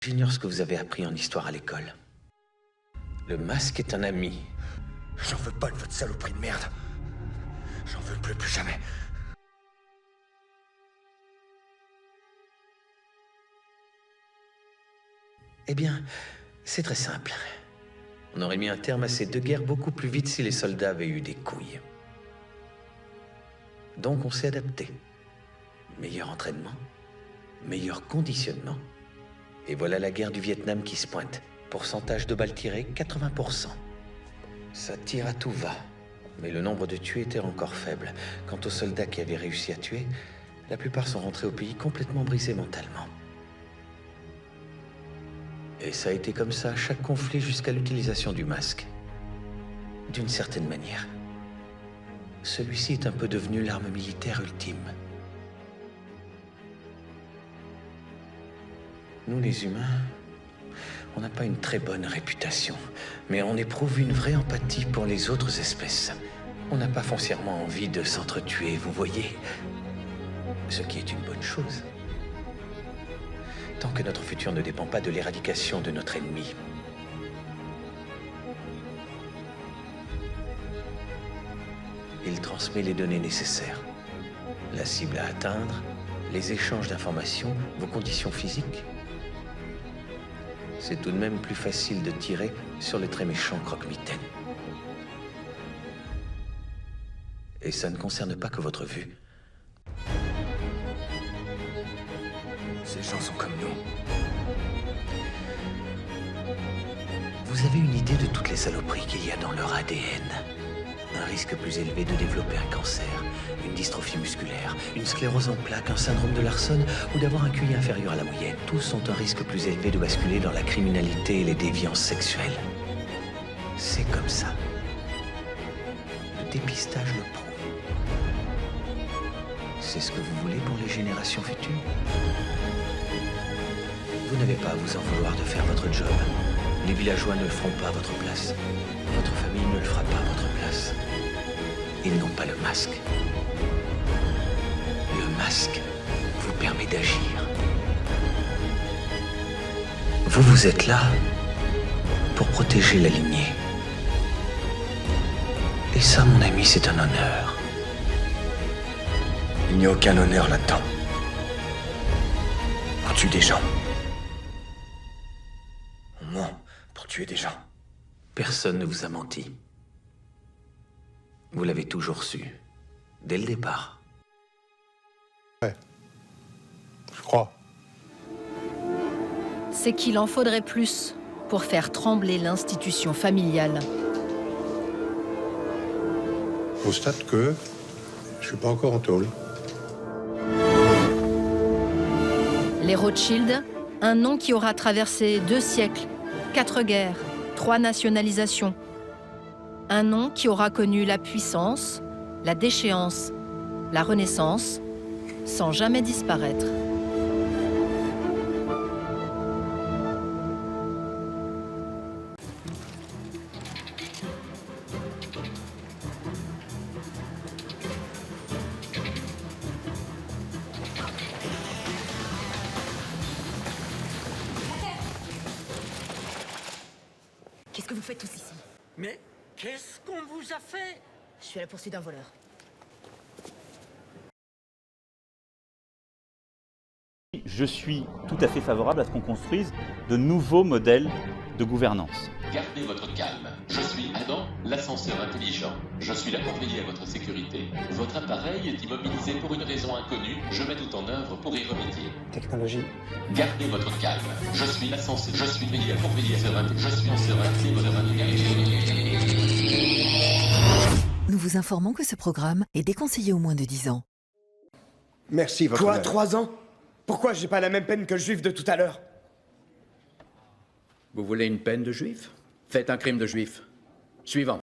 J'ignore ce que vous avez appris en histoire à l'école. Le masque est un ami. J'en veux pas de votre saloperie de merde. J'en veux plus jamais. Eh bien, c'est très simple. On aurait mis un terme à ces deux guerres beaucoup plus vite si les soldats avaient eu des couilles. Donc on s'est adapté. Meilleur entraînement, meilleur conditionnement. Et voilà la guerre du Vietnam qui se pointe. Pourcentage de balles tirées, 80%. Ça tire à tout va. Mais le nombre de tués était encore faible. Quant aux soldats qui avaient réussi à tuer, la plupart sont rentrés au pays complètement brisés mentalement. Et ça a été comme ça à chaque conflit jusqu'à l'utilisation du masque. D'une certaine manière. Celui-ci est un peu devenu l'arme militaire ultime. Nous, les humains, on n'a pas une très bonne réputation, mais on éprouve une vraie empathie pour les autres espèces. On n'a pas foncièrement envie de s'entretuer, vous voyez. Ce qui est une bonne chose. Tant que notre futur ne dépend pas de l'éradication de notre ennemi. Il transmet les données nécessaires. La cible à atteindre, les échanges d'informations, vos conditions physiques. C'est tout de même plus facile de tirer sur le très méchant croque-mitaine. Et ça ne concerne pas que votre vue. Ces gens sont comme nous. Vous avez une idée de toutes les saloperies qu'il y a dans leur ADN. Un risque plus élevé de développer un cancer, une dystrophie musculaire, une sclérose en plaques, un syndrome de Larson ou d'avoir un QI inférieur à la moyenne. Tous ont un risque plus élevé de basculer dans la criminalité et les déviances sexuelles. C'est comme ça. Le dépistage le prouve. C'est ce que vous voulez pour les générations futures? Vous n'avez pas à vous en vouloir de faire votre job. Les villageois ne le feront pas à votre place. Votre famille ne le fera pas à votre place. Ils n'ont pas le masque. Le masque vous permet d'agir. Vous êtes là pour protéger la lignée. Et ça, mon ami, c'est un honneur. Il n'y a aucun honneur là-dedans. On tue des gens. On ment pour tuer des gens. Personne ne vous a menti. Vous l'avez toujours su, dès le départ. Ouais, je crois. C'est qu'il en faudrait plus pour faire trembler l'institution familiale. Je constate que je suis pas encore en tôle. Les Rothschild, un nom qui aura traversé 2 siècles, 4 guerres, 3 nationalisations. Un nom qui aura connu la puissance, la déchéance, la renaissance, sans jamais disparaître. Qu'est-ce que vous faites tous ici? Mais qu'est-ce qu'on vous a fait? Je suis à la poursuite d'un voleur. Je suis tout à fait favorable à ce qu'on construise de nouveaux modèles de gouvernance. Gardez votre calme. Je suis Adam, l'ascenseur intelligent. Je suis là pour veiller à votre sécurité. Votre appareil est immobilisé pour une raison inconnue. Je mets tout en œuvre pour y remédier. Technologie. Gardez votre calme. Je suis l'ascenseur. Je suis veillé pour veiller à je suis en serein. Nous vous informons que ce programme est déconseillé aux moins de 10 ans. Merci, votre Quoi, honneur. 3 ans? Pourquoi j'ai pas la même peine que le juif de tout à l'heure? Vous voulez une peine de juif? Faites un crime de juif. Suivant.